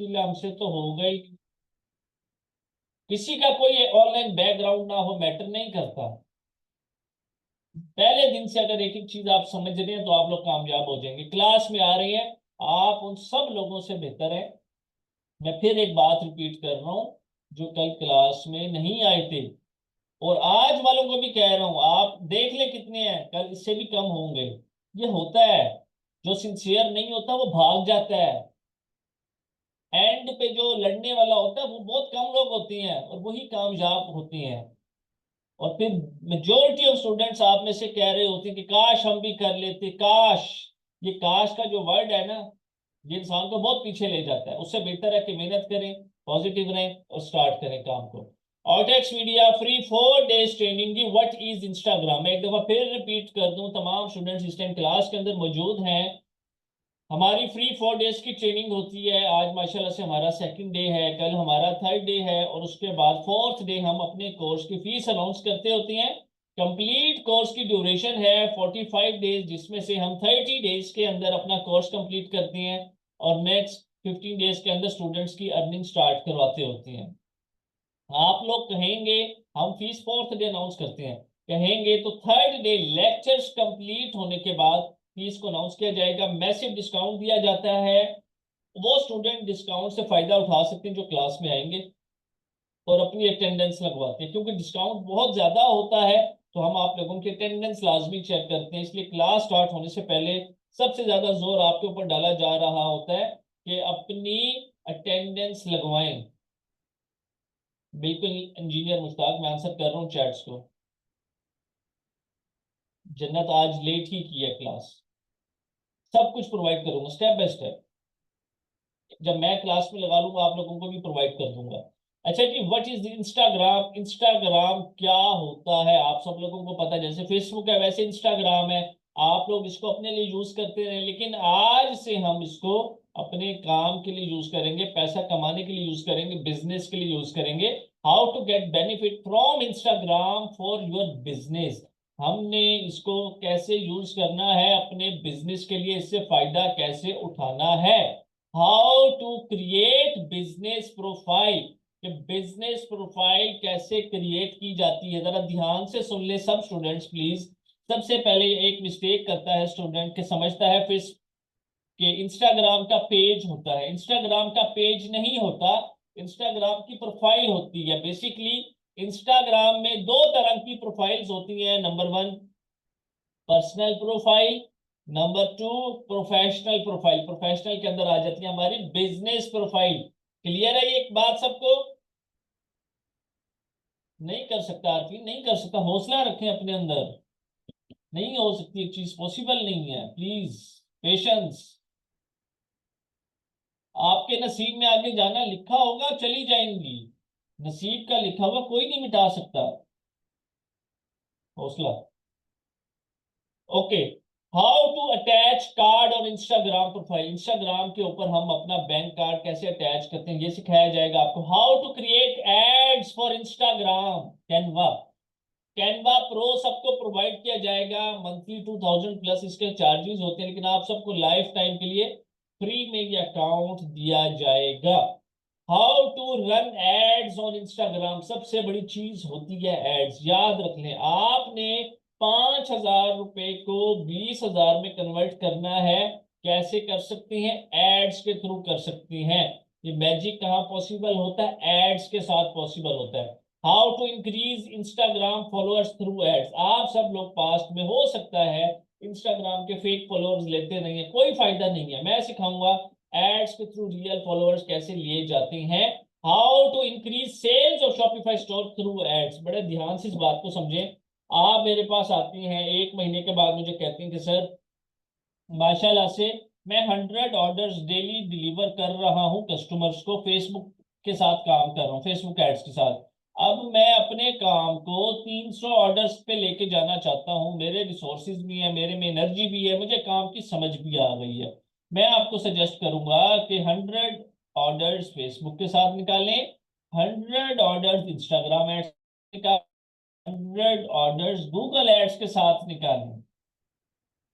मुश्किल हमसे तो होगा ही। किसी का कोई ऑनलाइन बैकग्राउंड ना हो मैटर नहीं करता। पहले दिन से अगर एक एक चीज आप समझ रहे हैं तो आप लोग कामयाब हो जाएंगे। क्लास में आ रहे हैं, आप उन सब लोगों से बेहतर है। मैं फिर एक बात रिपीट कर रहा हूं, जो कल क्लास में नहीं आए थे और आज वालों को भी कह रहा हूं, आप देख ले कितने हैं, कल इससे भी कम होंगे। ये होता है, जो सिंसियर नहीं होता वो भाग जाता है। एंड पे जो लड़ने वाला होता है वो बहुत कम लोग होते हैं और वही कामयाब होते हैं। और फिर मेजोरिटी ऑफ स्टूडेंट्स आप में से कह रहे होते हैं कि काश हम भी कर लेते, काश। ये काश का जो वर्ड है ना, ये इंसान को बहुत पीछे ले जाता है। उससे बेहतर है कि मेहनत करें, पॉजिटिव रहें और स्टार्ट करें काम को। ऑर्टेक्स मीडिया फ्री 4 डेज ट्रेनिंग की व्हाट इज इंस्टाग्राम। मैं एक दफा फिर रिपीट कर दूं, तमाम स्टूडेंट्स इस टाइम क्लास के अंदर मौजूद हैं। हमारी फ्री 4 डेज की ट्रेनिंग होती है। आज माशाल्लाह से हमारा सेकंड डे है, कल हमारा थर्ड डे है और उसके बाद फोर्थ डे हम अपने कोर्स की फीस अनाउंस करते होते हैं। कंप्लीट कोर्स की ड्यूरेशन है 45 डेज, जिसमें से हम 30 डेज के अंदर अपना कोर्स कंप्लीट करते हैं और नेक्स्ट 15 डेज के अंदर स्टूडेंट्स की अर्निंग स्टार्ट करवाते होते हैं। आप लोग कहेंगे हम फीस फोर्थ डे अनाउंस करते हैं, कहेंगे तो थर्ड डे लेक्चर्स कंप्लीट होने के बाद फीस को अनाउंस किया जाएगा। मैसिव डिस्काउंट दिया जाता है। वो स्टूडेंट डिस्काउंट से फायदा उठा सकते हैं जो क्लास में आएंगे और अपनी अटेंडेंस लगवाते हैं, क्योंकि डिस्काउंट बहुत ज्यादा होता है। तो हम आप लोगों की अटेंडेंस लाजमी चेक करते हैं, इसलिए क्लास स्टार्ट होने से पहले सबसे ज्यादा जोर आपके ऊपर डाला जा रहा होता है कि अपनी अटेंडेंस लगवाएं। बिल्कुल इंजीनियर मुश्ताक, मैं आंसर कर रहा हूँ चैट्स को। जन्नत आज लेट ही की है क्लास। सब कुछ प्रोवाइड करूंगा स्टेप बाय स्टेप। जब मैं क्लास में लगा लूंगा आप लोगों को भी प्रोवाइड कर दूंगा। अच्छा जी, व्हाट इज इंस्टाग्राम। इंस्टाग्राम क्या होता है आप सब लोगों को पता है। जैसे फेसबुक है वैसे इंस्टाग्राम है। आप लोग इसको अपने लिए यूज करते हैं, लेकिन आज से हम इसको अपने काम के लिए यूज करेंगे, पैसा कमाने के लिए यूज करेंगे, बिजनेस के लिए यूज करेंगे। How to get benefit from Instagram for your business. हमने इसको कैसे यूज करना है अपने बिजनेस के लिए, इससे फायदा कैसे उठाना है। How to create business profile, कि बिजनेस प्रोफाइल कैसे क्रिएट की जाती है। जरा ध्यान से सुन ले सब स्टूडेंट्स प्लीज। सबसे पहले एक मिस्टेक करता है स्टूडेंट के, समझता है फिर कि इंस्टाग्राम का पेज होता है। इंस्टाग्राम का पेज नहीं होता, इंस्टाग्राम की प्रोफाइल होती है। बेसिकली इंस्टाग्राम में दो तरह की प्रोफाइल्स होती हैं। Number one personal profile, number two professional profile. Professional के अंदर आ जाती है हमारी बिजनेस प्रोफाइल। क्लियर है ये एक बात सबको। नहीं कर सकता आरपी, नहीं कर सकता, हौसला रखें अपने अंदर। नहीं हो सकती एक चीज, पॉसिबल नहीं है, प्लीज पेशेंस। आपके नसीब में आगे जाना लिखा होगा, चली जाएंगी। नसीब का लिखा हुआ कोई नहीं मिटा सकता। हौसला। Okay. How to attach card और इंस्टाग्राम प्रोफाइल। इंस्टाग्राम के ऊपर हम अपना बैंक कार्ड कैसे अटैच करते हैं ये सिखाया जाएगा आपको। How to create ads for Instagram. Canva, Canva pro सबको प्रोवाइड किया जाएगा। मंथली 2000 प्लस इसके चार्जेस होते हैं, लेकिन आप सबको लाइफ टाइम के लिए फ्री में ये अकाउंट दिया जाएगा। How to run ads on Instagram. सबसे बड़ी चीज होती है एड्स, याद रख लें। आपने 5,000 रुपए को 20,000 में कन्वर्ट करना है। कैसे कर सकते हैं, एड्स के थ्रू कर सकते हैं। ये मैजिक कहाँ पॉसिबल होता है, एड्स के साथ पॉसिबल होता है। How to increase Instagram followers through ads. आप सब लोग पास्ट में हो सकता है इंस्टाग्राम के फेक फॉलोअर्स लेते नहीं है, कोई फायदा नहीं है। मैं सिखाऊंगा एड्स के थ्रू रियल फॉलोअर्स कैसे लिए जाते हैं। How to increase sales of Shopify store through ads. बड़े ध्यान से इस बात को समझें। आप मेरे पास आती हैं, एक महीने के बाद मुझे कहती हैं कि सर माशाल्लाह से मैं 100 ऑर्डर्स डेली डिलीवर कर रहा हूं कस्टमर्स को, फेसबुक के साथ काम कर रहा हूं, फेसबुक एड्स के साथ। अब मैं अपने काम को 300 ऑर्डर्स पे लेके जाना चाहता हूं, मेरे रिसोर्सेज भी हैं, मेरे में एनर्जी भी है, मुझे काम की समझ भी आ गई है। मैं आपको सजेस्ट करूंगा कि 100 ऑर्डर्स फेसबुक के साथ निकालें, 100 ऑर्डर्स इंस्टाग्राम एड्स निकालें, 100 ऑर्डर्स गूगल एड्स के साथ निकालें।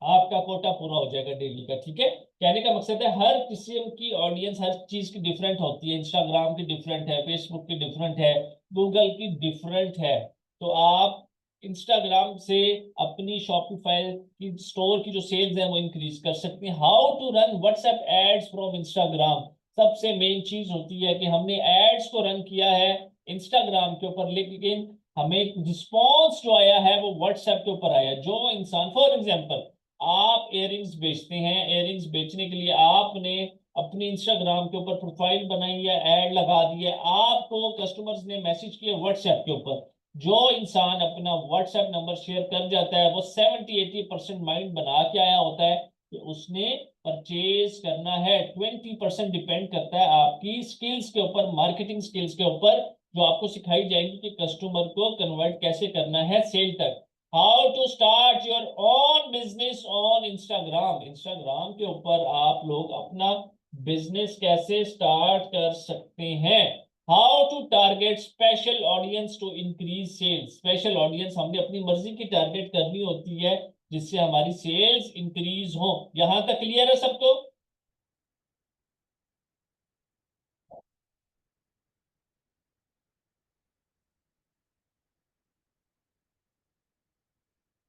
आपका कोटा पूरा हो जाएगा डेली का। ठीक है, कहने का मकसद है हर किस्म की ऑडियंस हर चीज की डिफरेंट होती है। इंस्टाग्राम की डिफरेंट है, फेसबुक की डिफरेंट है, गूगल की डिफरेंट है। तो आप इंस्टाग्राम से अपनी शॉपिफाई की स्टोर की जो सेल्स है वो इंक्रीज कर सकते हैं। How to run WhatsApp ads from Instagram. सबसे मेन चीज होती है कि हमने एड्स को रन किया है इंस्टाग्राम के ऊपर, लेकिन हमें रिस्पॉन्स जो आया है वो व्हाट्सएप के ऊपर आया। जो इंसान, फॉर एग्जाम्पल, आप इयररिंग्स बेचते हैं, इयररिंग्स बेचने के लिए आपने अपनी इंस्टाग्राम के ऊपर प्रोफाइल बनाई है, ऐड लगा दी है, आपको कस्टमर्स ने मैसेज किया व्हाट्सएप के ऊपर। जो इंसान अपना व्हाट्सएप नंबर शेयर कर जाता है वो 70-80% माइंड बना के आया होता है कि उसने परचेज करना है। 20% डिपेंड करता है आपकी स्किल्स के ऊपर, मार्केटिंग स्किल्स के ऊपर, जो आपको सिखाई जाएगी कि कस्टमर को कन्वर्ट कैसे करना है सेल तक। How to start your own business on Instagram. Instagram के ऊपर आप लोग अपना बिजनेस कैसे स्टार्ट कर सकते हैं। How to target special audience to increase sales. Special audience हमने अपनी मर्जी की टारगेट करनी होती है जिससे हमारी सेल्स इंक्रीज हो। यहां तक क्लियर है सबको?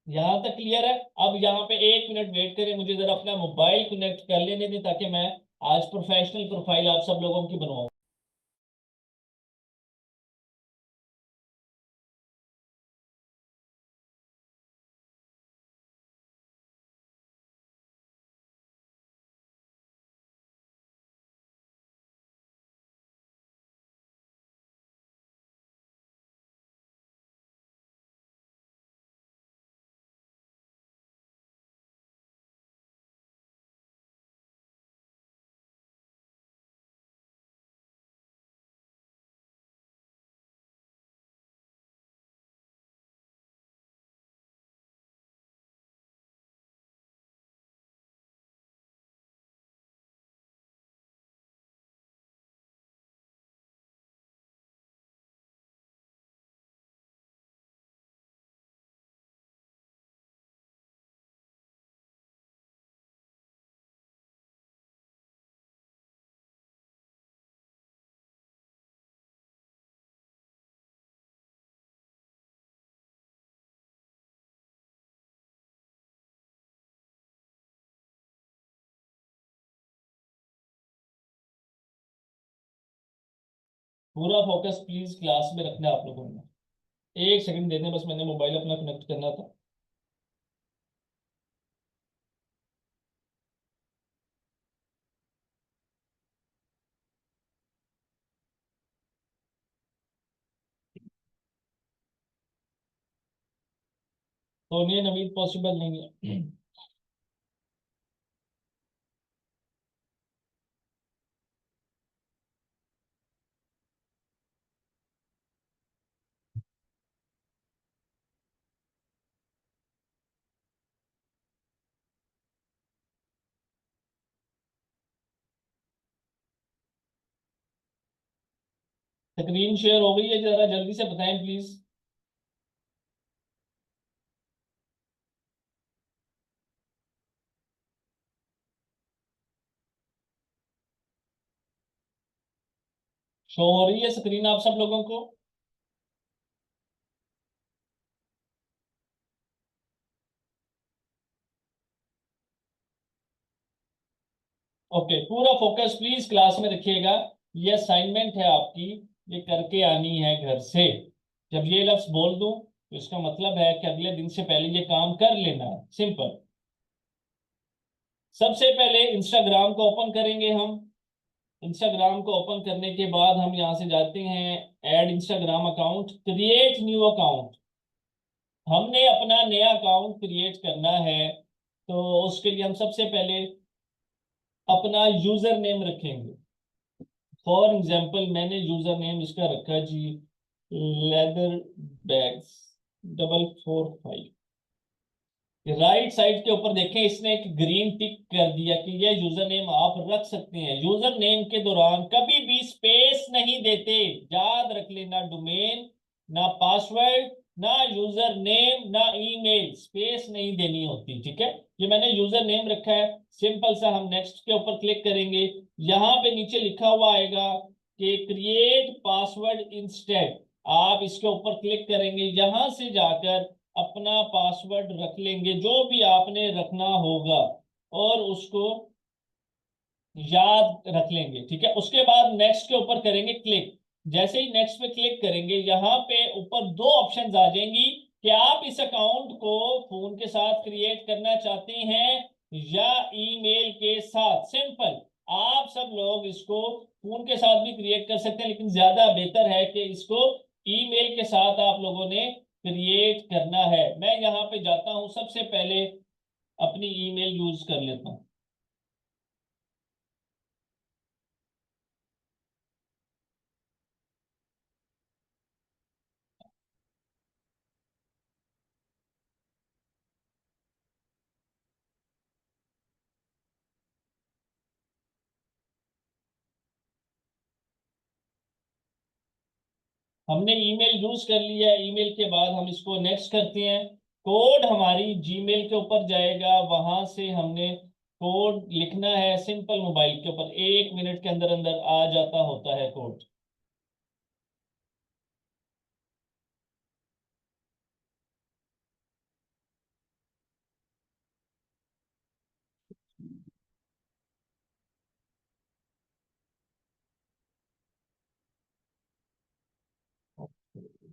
यहां तक क्लियर है? अब यहाँ पे 1 मिनट वेट करें, मुझे जरा अपना मोबाइल कनेक्ट कर लेने दें ताकि मैं आज प्रोफेशनल प्रोफाइल आप सब लोगों की बनवाऊं। पूरा फोकस प्लीज क्लास में रखना है आप लोगों ने। 1 सेकंड देने, बस मैंने मोबाइल अपना कनेक्ट करना था। तो नहीं नवीद, पॉसिबल नहीं है। स्क्रीन शेयर हो गई है, जरा जल्दी से बताएं प्लीज। शो हो रही है स्क्रीन आप सब लोगों को? ओके, पूरा फोकस प्लीज क्लास में रखिएगा। ये असाइनमेंट है आपकी, ये करके आनी है घर से। जब ये लफ्ज बोल दूं तो इसका मतलब है कि अगले दिन से पहले ये काम कर लेना है। सिंपल। सबसे पहले इंस्टाग्राम को ओपन करेंगे हम। इंस्टाग्राम को ओपन करने के बाद हम यहाँ से जाते हैं add Instagram account, create new account. हमने अपना नया अकाउंट क्रिएट करना है, तो उसके लिए हम सबसे पहले अपना यूजर नेम रखेंगे। फॉर एग्जाम्पल मैंने यूजर नेम इसका रखा जी लेदर बैग्स 445। राइट साइड के ऊपर देखें, इसने एक ग्रीन टिक कर दिया कि ये यूजर नेम आप रख सकते हैं। यूजर नेम के दौरान कभी भी स्पेस नहीं देते, याद रख लेना। डोमेन ना पासवर्ड ना यूजर नेम ना ईमेल, स्पेस नहीं देनी होती, ठीक है। ये मैंने यूजर नेम रखा है, सिंपल सा। हम नेक्स्ट के ऊपर क्लिक करेंगे, यहाँ पे नीचे लिखा हुआ आएगा कि क्रिएट पासवर्ड इंस्टेड। आप इसके ऊपर क्लिक करेंगे, यहां से जाकर अपना पासवर्ड रख लेंगे जो भी आपने रखना होगा, और उसको याद रख लेंगे, ठीक है। उसके बाद नेक्स्ट के ऊपर करेंगे क्लिक। जैसे ही नेक्स्ट पे क्लिक करेंगे, यहाँ पे ऊपर दो ऑप्शंस आ जाएंगी कि आप इस अकाउंट को फोन के साथ क्रिएट करना चाहते हैं या ईमेल के साथ। सिंपल, आप सब लोग इसको फोन के साथ भी क्रिएट कर सकते हैं, लेकिन ज्यादा बेहतर है कि इसको ईमेल के साथ आप लोगों ने क्रिएट करना है। मैं यहाँ पे जाता हूँ, सबसे पहले अपनी ईमेल यूज कर लेता हूँ। हमने ईमेल यूज कर लिया है, ईमेल के बाद हम इसको नेक्स्ट करते हैं। कोड हमारी जीमेल के ऊपर जाएगा, वहां से हमने कोड लिखना है सिंपल। मोबाइल के ऊपर 1 मिनट के अंदर अंदर आ जाता होता है कोड।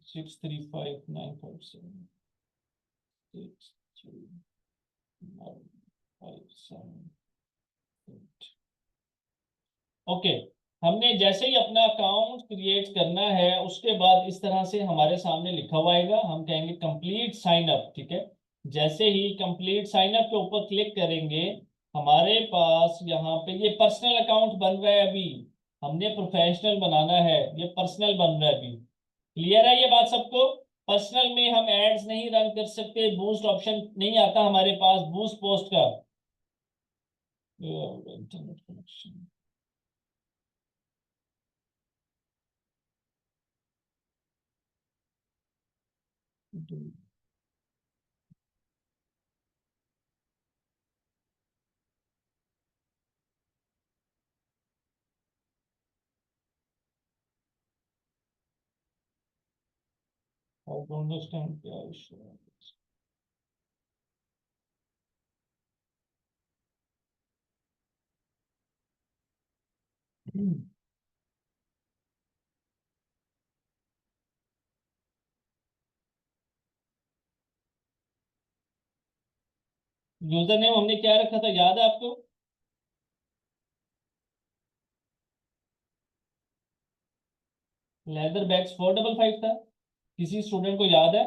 6359637. ओके, हमने जैसे ही अपना अकाउंट क्रिएट करना है, उसके बाद इस तरह से हमारे सामने लिखा हुआ आएगा, हम कहेंगे कंप्लीट साइन अप, ठीक है। जैसे ही कंप्लीट साइन अप के ऊपर क्लिक करेंगे, हमारे पास यहाँ पे ये पर्सनल अकाउंट बन रहा है अभी। हमने प्रोफेशनल बनाना है, ये पर्सनल बन रहा है अभी। क्लियर है ये बात सबको? पर्सनल में हम एड्स नहीं रन कर सकते, बूस्ट ऑप्शन नहीं आता हमारे पास, बूस्ट पोस्ट का। Internet connection. I don't understand क्या इशू है। यूजर नेम हमने क्या रखा था, याद है आपको? लेदर बैग्स 455 था। किसी स्टूडेंट को याद है?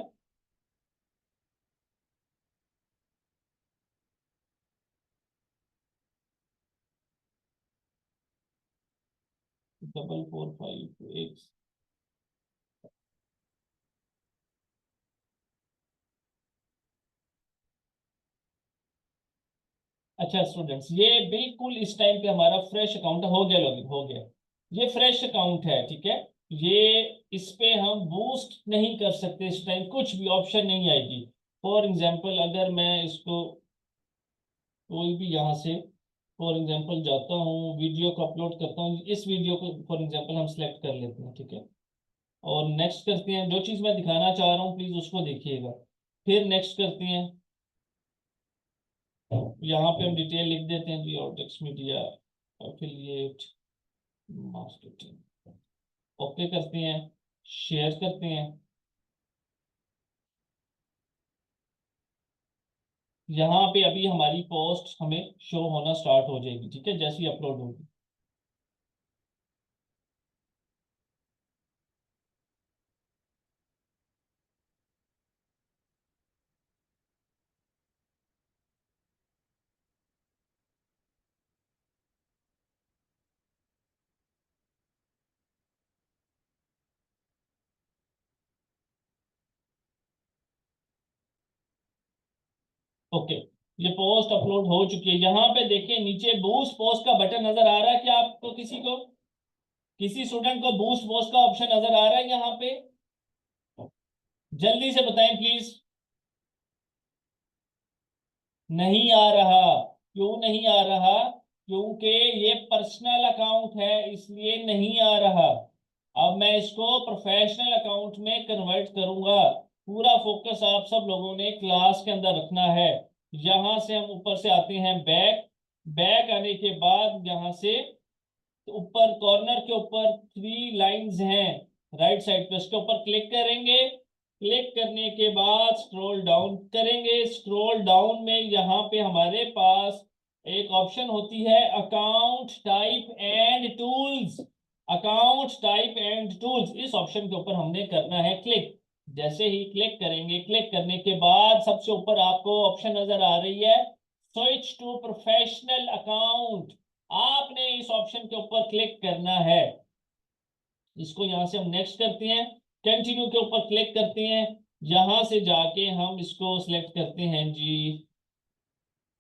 455 अच्छा स्टूडेंट्स, ये बिल्कुल इस टाइम पे हमारा फ्रेश अकाउंट हो गया, लॉगिन हो गया। ये फ्रेश अकाउंट है, ठीक है। ये इस पे हम बूस्ट नहीं कर सकते, इस टाइम कुछ भी ऑप्शन नहीं आएगी। फॉर एग्जांपल अगर मैं इसको कोई भी यहाँ से फॉर एग्जांपल जाता हूँ, वीडियो को अपलोड करता हूँ, इस वीडियो को फॉर एग्जांपल हम सेलेक्ट कर लेते हैं, ठीक है। और नेक्स्ट करते हैं, जो चीज़ मैं दिखाना चाह रहा हूँ प्लीज उसको देखिएगा। फिर नेक्स्ट करते हैं, यहाँ पे हम डिटेल लिख देते हैं जी, ऑर्टेक्स मीडिया एफिलिएट मार्केटिंग। ओके करते हैं, शेयर करते हैं। यहाँ पे अभी हमारी पोस्ट हमें शो होना स्टार्ट हो जाएगी, ठीक है, जैसे ही अपलोड होगी। ओके, ये पोस्ट अपलोड हो चुकी है। यहाँ पे देखिए नीचे बूस्ट पोस्ट का बटन नजर आ रहा है क्या आपको? किसी को, किसी स्टूडेंट को बूस्ट पोस्ट का ऑप्शन नजर आ रहा है यहाँ पे? जल्दी से बताएं प्लीज। नहीं आ रहा। क्यों नहीं आ रहा? क्योंकि ये पर्सनल अकाउंट है, इसलिए नहीं आ रहा। अब मैं इसको प्रोफेशनल अकाउंट में कन्वर्ट करूंगा। पूरा फोकस आप सब लोगों ने क्लास के अंदर रखना है। यहां से हम ऊपर से आते हैं बैक। बैक आने के बाद यहां से ऊपर कॉर्नर के ऊपर 3 लाइंस हैं राइट साइड पे, उसके ऊपर क्लिक करेंगे। क्लिक करने के बाद स्क्रॉल डाउन करेंगे। स्क्रॉल डाउन में यहाँ पे हमारे पास एक ऑप्शन होती है account type and tools. Account type and tools, इस ऑप्शन के ऊपर हमने करना है क्लिक। जैसे ही क्लिक करेंगे, क्लिक करने के बाद सबसे ऊपर आपको ऑप्शन नजर आ रही है स्विच टू प्रोफेशनल अकाउंट। आपने इस ऑप्शन के ऊपर क्लिक करना है। इसको यहां से हम नेक्स्ट करते हैं, कंटिन्यू के ऊपर क्लिक करते हैं। यहां से जाके हम इसको सिलेक्ट करते हैं जी,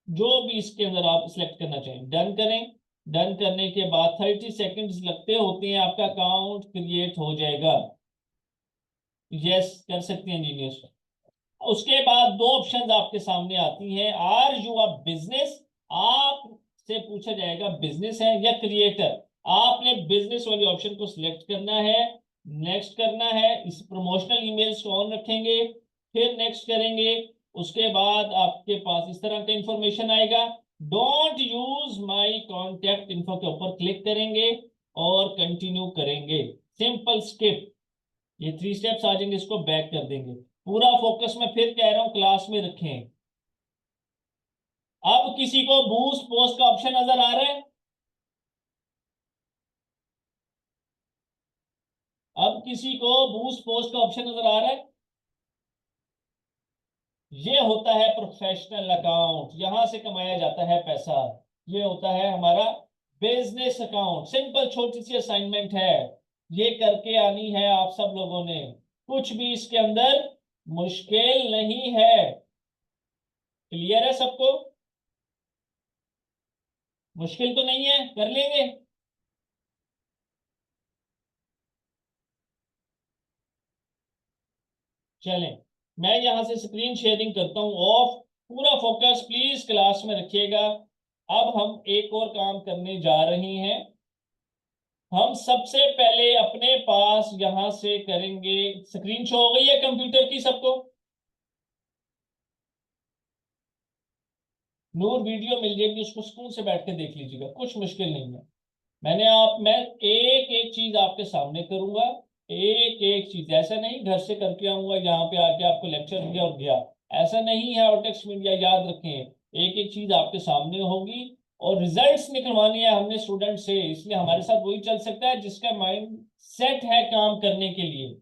जो भी इसके अंदर आप सिलेक्ट करना चाहें डन करें। डन करने के बाद 30 सेकेंड्स लगते होते हैं, आपका अकाउंट क्रिएट हो जाएगा। यस कर सकते हैं इंजीनियर। उसके बाद दो ऑप्शंस आपके सामने आती हैं, आर यू अ बिजनेस, आपसे पूछा जाएगा बिजनेस है या क्रिएटर। आपने बिजनेस वाले ऑप्शन को सिलेक्ट करना है, नेक्स्ट करना है। इस प्रमोशनल ईमेल्स को ऑन रखेंगे, फिर नेक्स्ट करेंगे। उसके बाद आपके पास इस तरह का इंफॉर्मेशन आएगा, don't use my contact info के ऊपर क्लिक करेंगे और कंटिन्यू करेंगे। सिंपल स्किप, ये 3 स्टेप्स आ जाएंगे, इसको बैक कर देंगे। पूरा फोकस मैं फिर कह रहा हूं क्लास में रखें। अब किसी को बूस्ट पोस्ट का ऑप्शन नजर आ रहा है? अब किसी को बूस्ट पोस्ट का ऑप्शन नजर आ रहा है? ये होता है प्रोफेशनल अकाउंट, यहां से कमाया जाता है पैसा। ये होता है हमारा बिजनेस अकाउंट। सिंपल छोटी सी असाइनमेंट है, ये करके आनी है आप सब लोगों ने। कुछ भी इसके अंदर मुश्किल नहीं है। क्लियर है सबको? मुश्किल तो नहीं है, कर लेंगे। चलें, मैं यहां से स्क्रीन शेयरिंग करता हूं ऑफ। पूरा फोकस प्लीज क्लास में रखिएगा। अब हम एक और काम करने जा रहे हैं। हम सबसे पहले अपने पास यहां से करेंगे, स्क्रीन शो हो गई है कंप्यूटर की सबको? नूर वीडियो मिल जाएगी, उसको सुकून से बैठ के देख लीजिएगा, कुछ मुश्किल नहीं है। मैं एक एक चीज आपके सामने करूंगा। एक एक चीज, ऐसा नहीं घर से करके आऊंगा यहाँ पे आके आपको लेक्चर दिया और गया। ऐसा नहीं है। और टेक्स्ट मीडिया याद रखें, एक एक चीज आपके सामने होगी और रिजल्ट्स निकलवानी है हमने स्टूडेंट से, इसलिए हमारे साथ वही चल सकता है जिसका माइंड सेट है काम करने के लिए।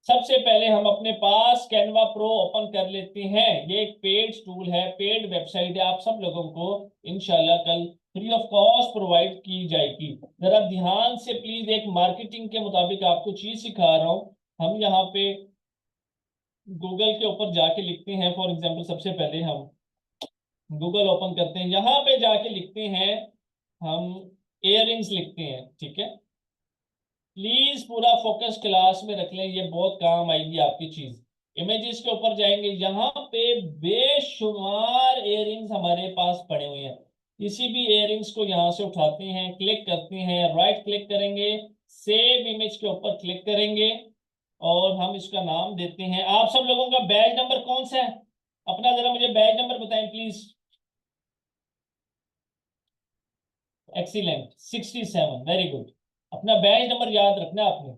सबसे पहले हम अपने पास कैनवा प्रो ओपन कर लेते हैं। ये एक पेड टूल है, पेड वेबसाइट है, आप सब लोगों को इंशाल्लाह कल फ्री ऑफ कॉस्ट प्रोवाइड की जाएगी। जरा ध्यान से प्लीज, एक मार्केटिंग के मुताबिक आपको चीज सिखा रहा हूं। हम यहाँ पे गूगल के ऊपर जाके लिखते हैं, फॉर एग्जांपल सबसे पहले हम गूगल ओपन करते हैं, यहाँ पे जाके लिखते हैं हम इयररिंग्स लिखते हैं, ठीक है। प्लीज पूरा फोकस क्लास में रख लें, ये बहुत काम आएगी आपकी चीज। इमेजेस के ऊपर जाएंगे, यहाँ पे बेशुमार इयररिंग्स हमारे पास पड़े हुए हैं। किसी भी इयररिंग्स को यहाँ से उठाते हैं, क्लिक करते हैं, राइट क्लिक करेंगे, सेव इमेज के ऊपर क्लिक करेंगे और हम इसका नाम देते हैं। आप सब लोगों का बैच नंबर कौन सा है? अपना जरा मुझे बैच नंबर बताएं प्लीज। Excellent, 67, very good. अपना बैच नंबर याद रखना आपने।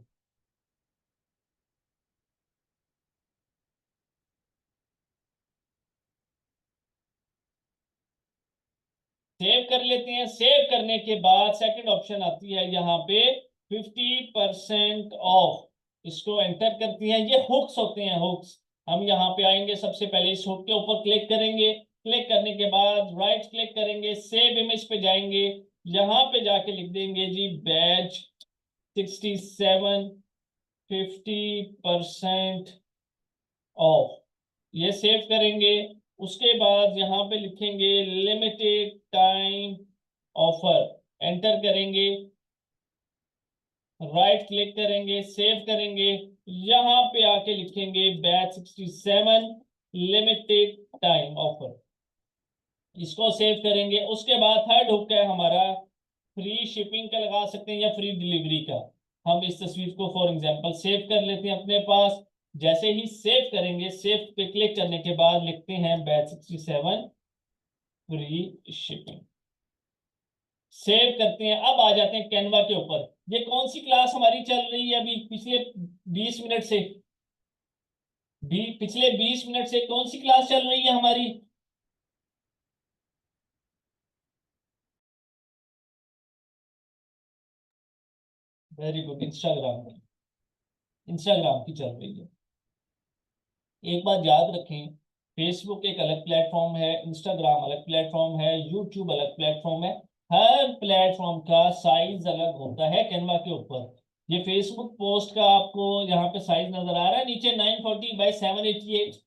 सेव कर लेते हैं। सेव करने के बाद सेकंड ऑप्शन आती है यहाँ पे 50% ऑफ, इसको एंटर करती हैं। ये हुक्स होते हैं, हुक्स। हम यहाँ पे आएंगे, सबसे पहले इस हुक के ऊपर क्लिक करेंगे। क्लिक करने के बाद राइट क्लिक करेंगे, सेव इमेज पे जाएंगे, यहाँ पे जाके लिख देंगे जी बैच 67, 50% ऑफ। ये सेव करेंगे। उसके बाद यहाँ पे लिखेंगे लिमिटेड टाइम ऑफर, एंटर करेंगे। राइट क्लिक करेंगे, सेव करेंगे, यहां पे आके लिखेंगे बैच 67 लिमिटेड टाइम ऑफर, इसको सेव करेंगे। उसके बाद थर्ड हुक है हमारा, फ्री शिपिंग का लगा सकते हैं या फ्री डिलीवरी का। हम इस तस्वीर को फॉर एग्जांपल सेव कर लेते हैं अपने पास। जैसे ही सेव करेंगे, सेव पे क्लिक करने के बाद लिखते हैं बैच 67 फ्री शिपिंग, सेव करते हैं। अब आ जाते हैं कैनवा के ऊपर। ये कौन सी क्लास हमारी चल रही है अभी पिछले 20 मिनट से? पिछले 20 मिनट से कौन सी क्लास चल रही है हमारी? वेरी गुड, इंस्टाग्राम की चल रही है। एक बात याद रखें, फेसबुक एक अलग प्लेटफॉर्म है, इंस्टाग्राम अलग प्लेटफॉर्म है, यूट्यूब अलग प्लेटफॉर्म है। हर प्लेटफॉर्म का साइज अलग होता है कैनवा के ऊपर। ये फेसबुक पोस्ट का आपको यहाँ पे साइज नजर आ रहा है नीचे 940 बाई 788।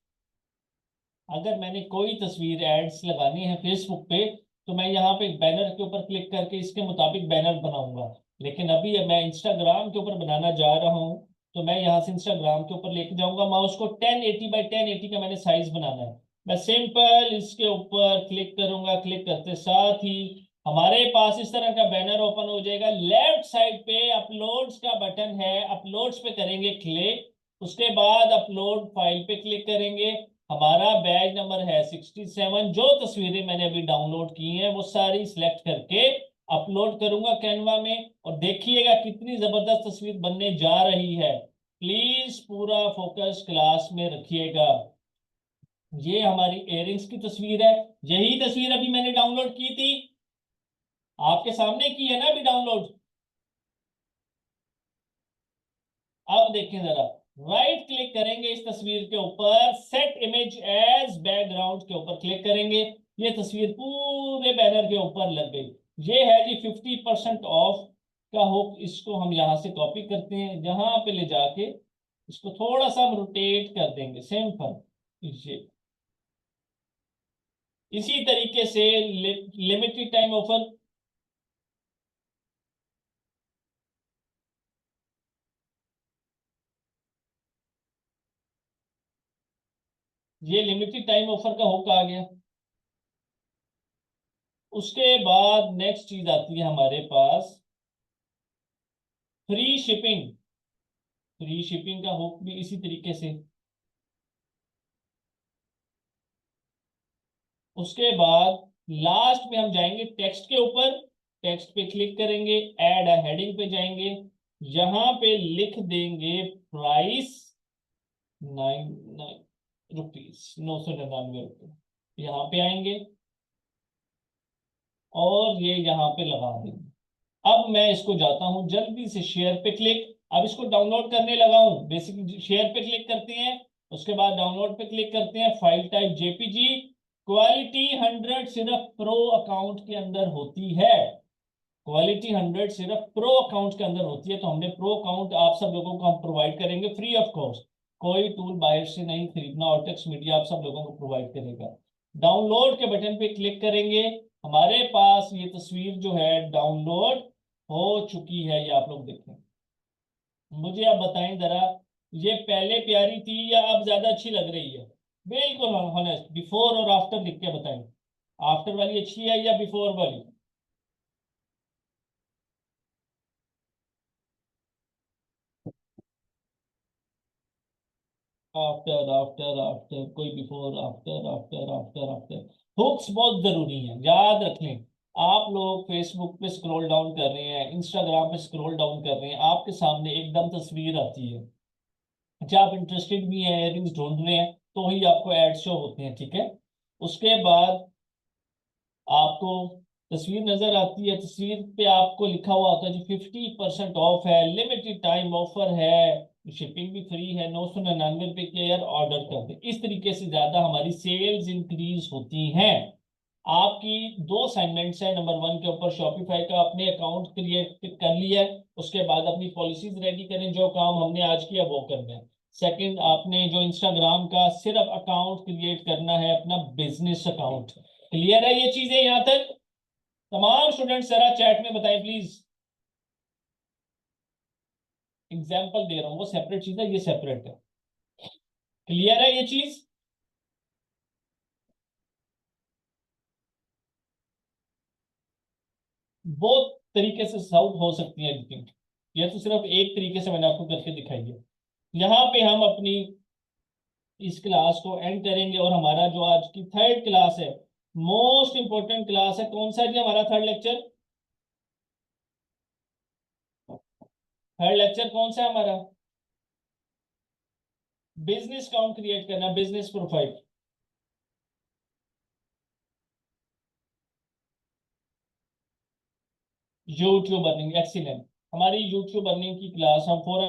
अगर मैंने कोई तस्वीर एड्स लगानी है फेसबुक पे, तो मैं यहाँ पे बैनर के ऊपर क्लिक करके इसके मुताबिक बैनर बनाऊंगा। लेकिन अभी मैं इंस्टाग्राम के ऊपर बनाना जा रहा हूँ, तो मैं यहाँ से इंस्टाग्राम के ऊपर लेके जाऊंगा माउस को। 1080 बाई 1080 का मैंने साइज बनाना है। मैं सिंपल इसके ऊपर क्लिक करूंगा, क्लिक करते साथ ही हमारे पास इस तरह का बैनर ओपन हो जाएगा। लेफ्ट साइड पे अपलोड्स का बटन है, अपलोड्स पे करेंगे क्लिक। उसके बाद अपलोड फाइल पे क्लिक करेंगे। हमारा बैच नंबर है 67। जो तस्वीरें मैंने अभी डाउनलोड की हैं वो सारी सिलेक्ट करके अपलोड करूंगा कैनवा में। और देखिएगा कितनी जबरदस्त तस्वीर बनने जा रही है। प्लीज पूरा फोकस क्लास में रखिएगा। ये हमारी इयररिंग्स की तस्वीर है। यही तस्वीर अभी मैंने डाउनलोड की थी, आपके सामने की है ना अभी डाउनलोड। अब देखें जरा, राइट क्लिक करेंगे इस तस्वीर के ऊपर, सेट इमेज एज बैकग्राउंड के ऊपर क्लिक करेंगे। ये तस्वीर पूरे बैनर के ऊपर लग गई। ये है जी 50% ऑफ का हुक। इसको हम यहां से कॉपी करते हैं, जहां पे ले जाके इसको थोड़ा सा हम रोटेट कर देंगे सिंपल। ये इसी तरीके से लिमिटेड टाइम ऑफर, ये लिमिटेड टाइम ऑफर का हुक आ गया। उसके बाद नेक्स्ट चीज आती है हमारे पास फ्री शिपिंग। फ्री शिपिंग का हुक भी इसी तरीके से। उसके बाद लास्ट में हम जाएंगे टेक्स्ट के ऊपर, टेक्स्ट पे क्लिक करेंगे, ऐड अ हेडिंग पे जाएंगे, यहां पे लिख देंगे प्राइस 9 रुपीज, 999 रुपये। यहाँ पे आएंगे और ये यहाँ पे लगा देंगे। अब मैं इसको जाता हूं जल्दी से शेयर पे क्लिक। अब इसको डाउनलोड करने लगा हूं। बेसिकली शेयर पे क्लिक करते हैं, उसके बाद डाउनलोड पे क्लिक करते हैं, फाइल टाइप जेपीजी। क्वालिटी 100 सिर्फ प्रो अकाउंट के अंदर होती है। क्वालिटी 100 सिर्फ प्रो अकाउंट के अंदर होती है। तो हमने प्रो अकाउंट आप सब लोगों को हम प्रोवाइड करेंगे फ्री ऑफ कॉस्ट। कोई टूल बाहर से नहीं खरीदना, ऑर्टेक्स मीडिया आप सब लोगों को प्रोवाइड करेगा। डाउनलोड के बटन पे क्लिक करेंगे, हमारे पास ये तस्वीर जो है डाउनलोड हो चुकी है, ये आप लोग देखें। मुझे आप बताएं जरा, ये पहले प्यारी थी या अब ज्यादा अच्छी लग रही है? बिल्कुल ऑनेस्ट, बिफोर और आफ्टर लिख के बताएं। आफ्टर वाली अच्छी है या बिफोर वाली? आफ्टर आफ्टर आफ्टर, कोई before, after after after after. Hooks बहुत जरूरी हैं, याद रख लें। आप लोग फेसबुक पे स्क्रॉल डाउन कर रहे हैं, इंस्टाग्राम पे स्क्रॉल डाउन कर रहे हैं, आपके सामने एकदम तस्वीर आती है। अच्छा, आप इंटरेस्टेड भी हैं, इयरिंग्स ढूंढ रहे हैं, तो ही आपको एड शो होते हैं, ठीक है। उसके बाद आपको तस्वीर नजर आती है, तस्वीर पे आपको लिखा हुआ होता है जी 50% ऑफ है, लिमिटेड टाइम ऑफर है, शिपिंग भी फ्री है, 999 रुपये के यार ऑर्डर कर दे। इस तरीके से ज्यादा हमारी सेल्स इंक्रीज होती हैं। आपकी दो असाइनमेंट्स है। नंबर 1 के ऊपर शॉपिफाई का अपने अकाउंट क्रिएट कर लिया है, उसके बाद अपनी पॉलिसीज रेडी करें, जो काम हमने आज किया वो करना है। सेकंड, आपने जो इंस्टाग्राम का सिर्फ अकाउंट क्रिएट करना है, अपना बिजनेस अकाउंट। क्लियर है ये चीजें यहां तक? तमाम स्टूडेंट्स जरा चैट में बताएं प्लीज। एग्जाम्पल दे रहा हूँ, वो सेपरेट चीज है, ये सेपरेट है। क्लियर है ये चीज? बहुत तरीके से सॉल्व हो सकती है एडिटिंग। ये तो सिर्फ एक तरीके से मैंने आपको करके दिखाई है। यहाँ पे हम अपनी इस क्लास को एंड करेंगे, और हमारा जो आज की थर्ड क्लास है, मोस्ट इंपॉर्टेंट क्लास है, कौन सा जी हमारा थर्ड लेक्चर? थर्ड लेक्चर कौन सा है हमारा? बिजनेस अकाउंट क्रिएट करना, business profile. YouTube earning, excellent. हमारी यूट्यूब अर्निंग की क्लास हम 4